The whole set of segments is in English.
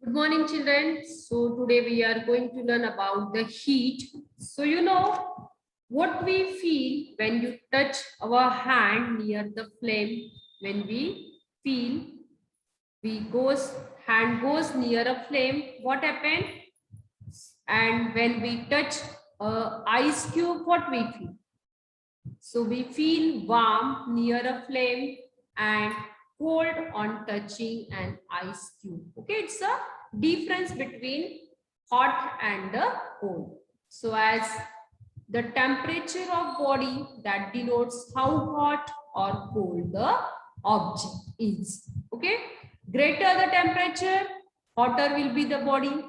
Good morning, children. So today we are going to learn about the heat. So you know what we feel when you touch our hand near the flame. When we feel hand goes near a flame, what happened? And when we touch a ice cube, what we feel? So we feel warm near a flame and cold on touching an ice cube. Okay, it's a difference between hot and the cold. So as the temperature of body that denotes how hot or cold the object is. Okay, greater the temperature, hotter will be the body.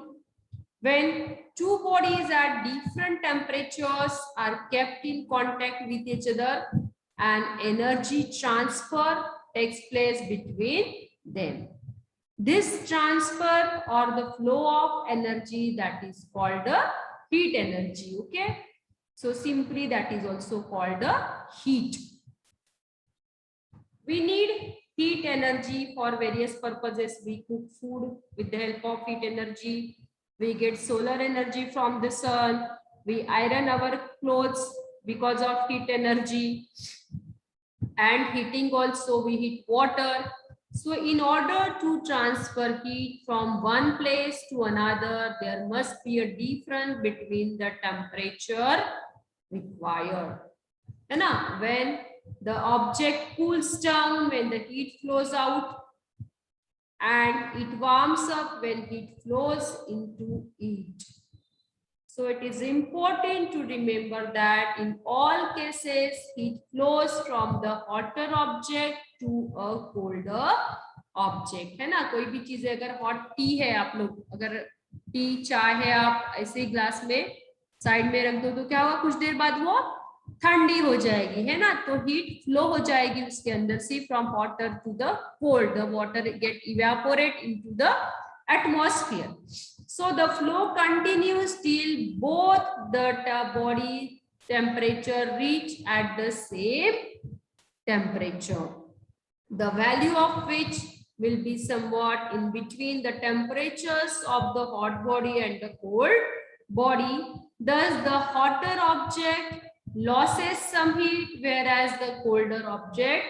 When two bodies at different temperatures are kept in contact with each other, an energy transfer takes place between them. This transfer or the flow of energy, that is called the heat energy. Okay, so simply that is also called the heat. We need heat energy for various purposes. We cook food with the help of heat energy. We get solar energy from the sun. We iron our clothes because of heat energy. And heating also, we heat water. So in order to transfer heat from one place to another, there must be a difference between the temperature required. When the object cools down, when the heat flows out, and it warms up when heat flows into it. So it is important to remember that in all cases, heat flows from the hotter object to a colder object. है ना, कोई भी चीज अगर hot T है, आप लोग अगर टी चाय है आप ऐसे ग्लास में साइड में रख दो तो क्या होगा, कुछ देर बाद वो ठंडी हो जाएगी, है ना। तो हीट फ्लो हो जाएगी उसके अंदर से from water to the cold, the water get evaporate into the atmosphere. So the flow continues till both the body temperature reach at the same temperature, the value of which will be somewhat in between the temperatures of the hot body and the cold body. Thus the hotter object loses some heat, whereas the colder object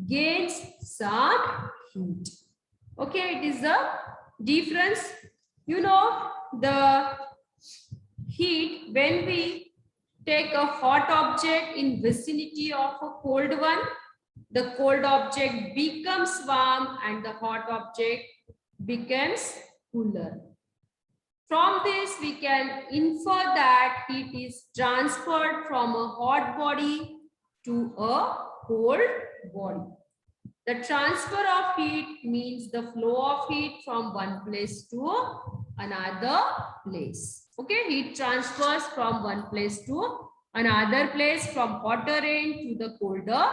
gains some heat. Okay, it is the difference. You know, the heat, when we take a hot object in vicinity of a cold one, the cold object becomes warm and the hot object becomes cooler. From this, we can infer that heat is transferred from a hot body to a cold body. The transfer of heat means the flow of heat from one place to another place. Okay, heat transfers from one place to another place, from hotter end to the colder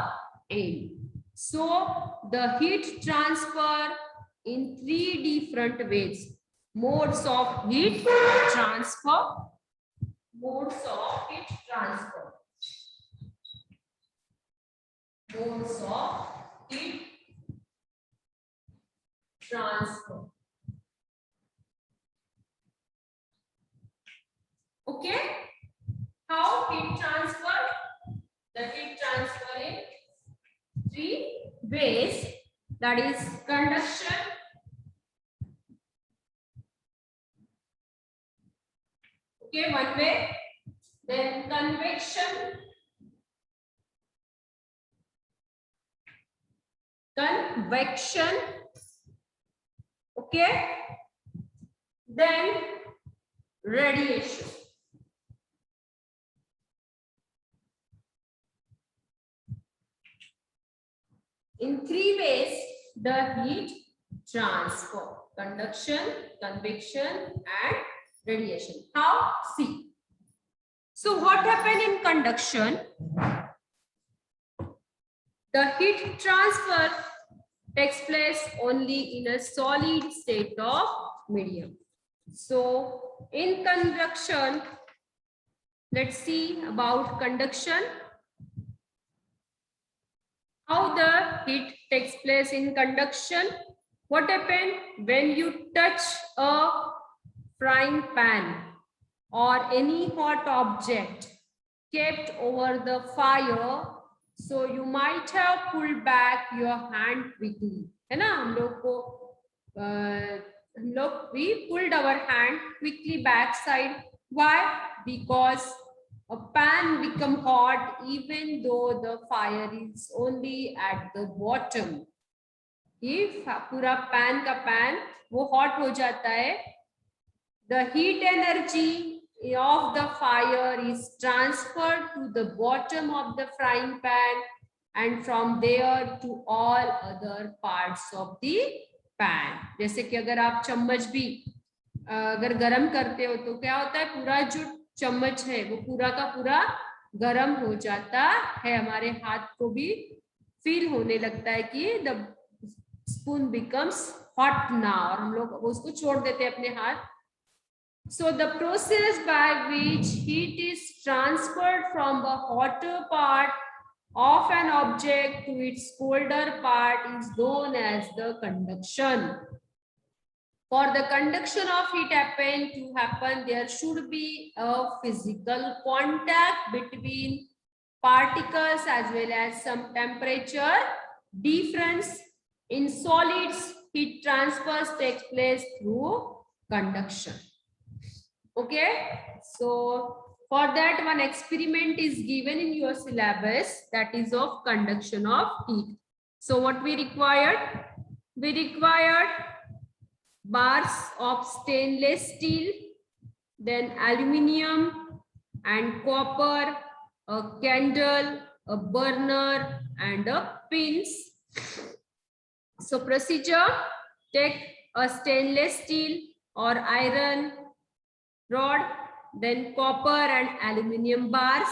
end. So the heat transfer in three different ways. Modes of heat transfer. Modes of heat transfer. Modes of heat transfer. Okay, how heat transfer? The heat transfer in three ways, that is conduction, okay, one way, then convection, okay, then radiation. In three ways the heat transfer: conduction, convection and radiation. How? See. So what happened in conduction? The heat transfer takes place only in a solid state of medium. So in conduction, let's see about conduction. How the heat takes place in conduction. What happened when you touch a frying pan or any hot object kept over the fire, so you might have pulled back your hand quickly, है ना? हम लोग we pulled our hand quickly backside. Why? Because a pan become hot even though the fire is only at the bottom. If पूरा pan का pan वो hot हो जाता है, the heat energy of the fire is transferred to the bottom of the frying pan and from there to all other parts of the pan. जैसे कि अगर आप चम्मच भी अगर गरम करते हो तो क्या होता है, पूरा जो चम्मच है वो पूरा का पूरा गरम हो जाता है, हमारे हाथ को भी फील होने लगता है कि the spoon becomes hot now, और हम लोग उसको छोड़ देते हैं अपने हाथ. So the process by which heat is transferred from the hotter part of an object to its colder part is known as the conduction. For the conduction of heat to happen, there should be a physical contact between particles as well as some temperature difference. In solids, heat transfers takes place through conduction. Okay, so for that one experiment is given in your syllabus, that is of conduction of heat. So what we required? We required bars of stainless steel, then aluminium and copper, a candle, a burner and a pins. So procedure: take a stainless steel or iron rod, then copper and aluminium bars,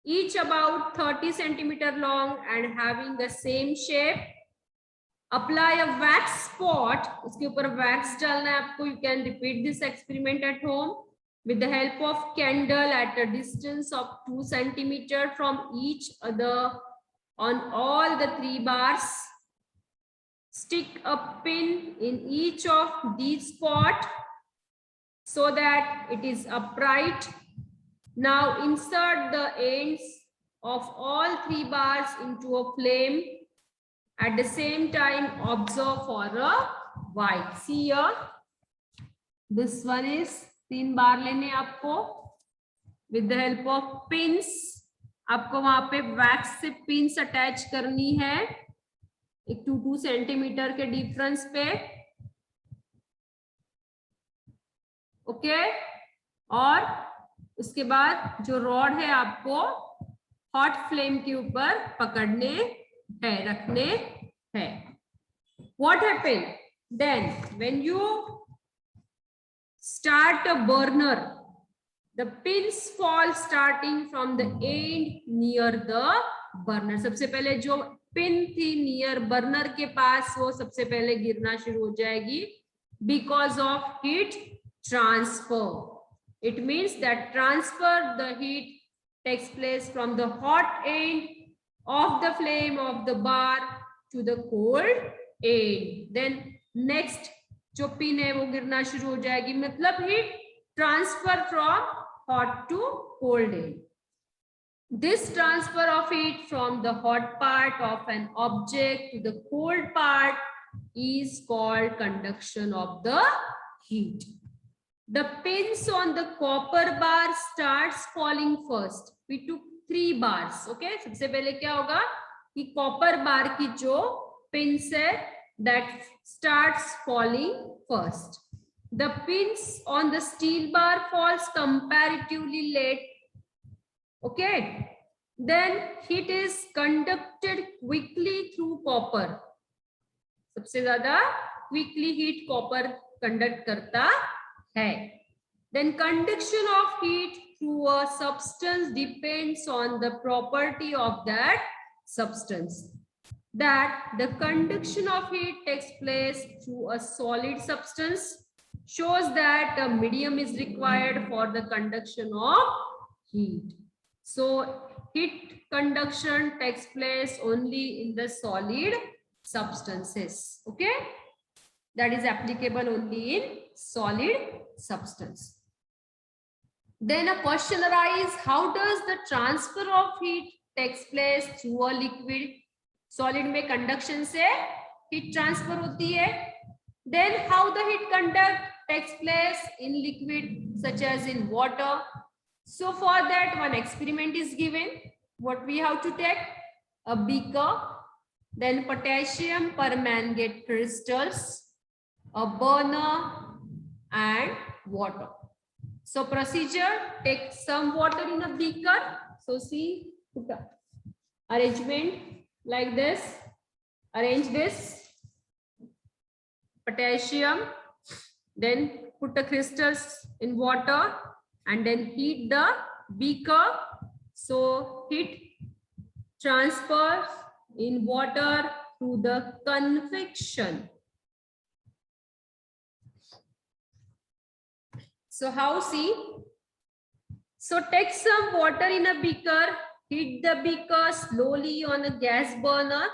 each about 30 centimeter long and having the same shape. Apply a wax spot, उसके ऊपर wax डालना है आपको. You can repeat this experiment at home with the help of candle at a distance of 2 centimeter from each other on all the 3 bars. Stick a pin in each of these spots so that it is upright. Now insert the ends of all 3 bars into a flame. At the same time, observe for a while. See here, this one is 3 बार लेने आपको with the help of pins. आपको वहां पे wax से pins attach करनी है एक 2 centimetre के डिफरेंस पे. ओके, और उसके बाद जो रॉड है आपको हॉट फ्लेम के ऊपर पकड़ने है, रखने है. What happened then when you start a burner? The pins fall starting from the end near the burner. सबसे पहले जो पिन थी नियर बर्नर के पास वो सबसे पहले गिरना शुरू हो जाएगी because of heat transfer. It means that transfer the heat takes place from the hot end of the flame of the bar to the cold end. Then next जो पिन है वो गिरना शुरू हो जाएगी, मतलब heat transfer from hot to cold end. This transfer of heat from the hot part of an object to the cold part is called conduction of the heat. The pins on the copper bar starts falling first. We took 3 bars. Okay, सबसे पहले क्या होगा कि copper bar की जो pins है that starts falling first. The pins on the steel bar falls comparatively late. Okay, then heat is conducted quickly through copper. सबसे ज्यादा quickly heat copper conduct करता है. Then conduction of heat through a substance depends on the property of that substance. That the conduction of heat takes place through a solid substance shows that a medium is required for the conduction of heat. So heat conduction takes place only in the solid substances. Okay. that is applicable only in solid substance. Then a question arises, how does the transfer of heat takes place through a liquid? Solid में conduction से heat transfer होती है. Then how the heat conduct takes place in liquid such as in water? So for that one experiment is given. What we have to take? A beaker, then potassium permanganate crystals, a burner and water. So procedure, take some water in a beaker. So see, arrangement like this. Arrange this potassium, then put the crystals in water and then heat the beaker. So heat transfers in water through the convection. So how, see? So take some water in a beaker, heat the beaker slowly on a gas burner,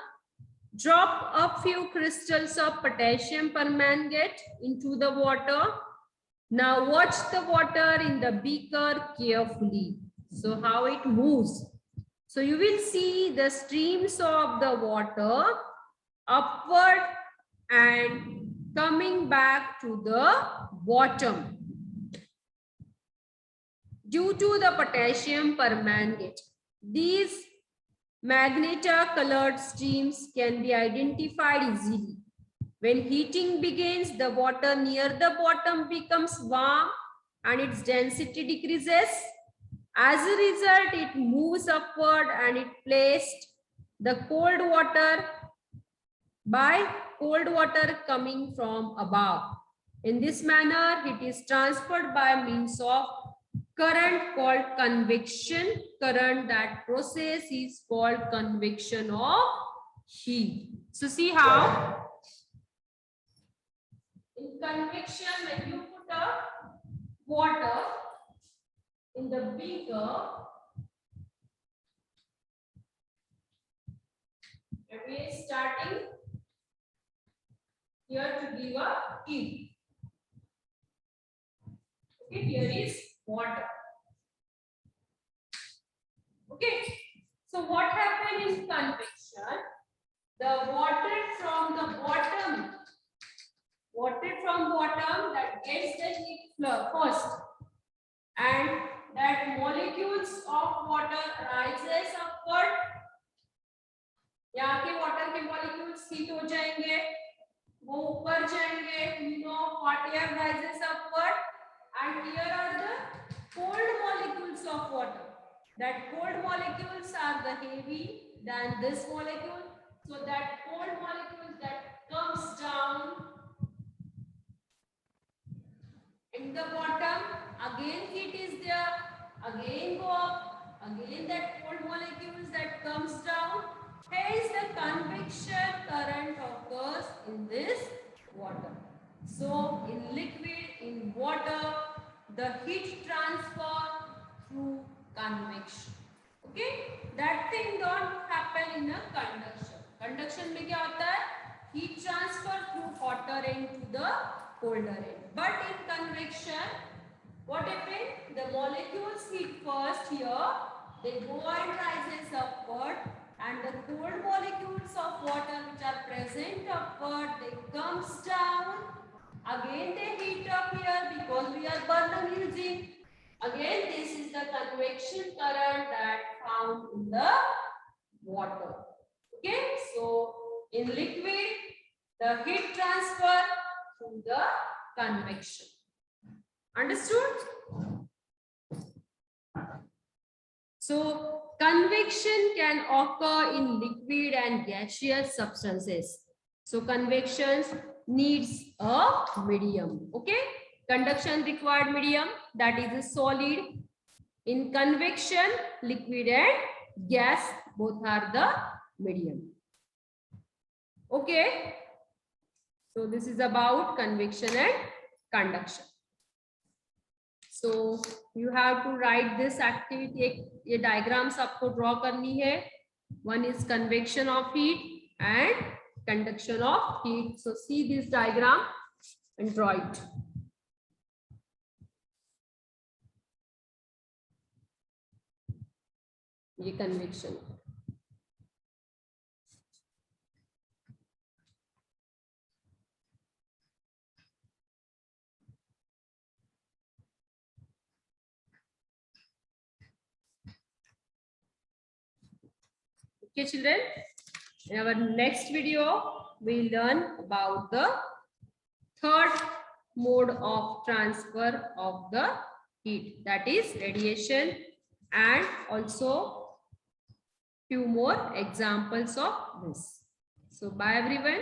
drop a few crystals of potassium permanganate into the water. Now watch the water in the beaker carefully. So how it moves. So you will see the streams of the water upward and coming back to the bottom. Due to the potassium permanganate, these magenta colored streams can be identified easily. When heating begins, the water near the bottom becomes warm and its density decreases. As a result, it moves upward and it placed the cold water by cold water coming from above. In this manner, it is transferred by means of current called convection current. That process is called convection of heat. So see how in convection, when you put a water in the beaker, and we are starting here to give a heat. Okay, here is water. Okay, so what happened in convection? The water from bottom that gets the heat first, and that molecules of water rises upward. यहाँ के water के molecules heat हो जाएंगे, वो ऊपर जाएंगे. You know hot air rises upward, and here are the cold molecules of water. That cold molecules are the heavy than this molecule. So that cold molecule that comes down in the bottom, again heat is there, again go up, again that cold molecules that comes down. Hence the convection current occurs in this water. So in liquid, in water, the heat transfer through convection. Okay, that thing don't happen in a conduction. Conduction में क्या होता है? Heat transfer through hotter end to the colder end. But in convection, what happens? The molecules heat first here, they go and rises upward, and the cold molecules of water which are present upward, they comes down. Again they heat up here because we are burner using. Again, this is the convection current that found in the water. Okay, so in liquid, the heat transfer through the convection. Understood? So convection can occur in liquid and gaseous substances. So convection needs a medium. Okay, conduction required medium, that is a solid. In convection, liquid and gas both are the medium. Okay, so this is about convection and conduction. So you have to write this activity. ये diagrams आपको draw करनी है. One is convection of heat and conduction of heat. So see this diagram and draw it. ये convection. Okay, children. In our next video, we learn about the third mode of transfer of the heat, that is radiation, and also few more examples of this. So bye everyone.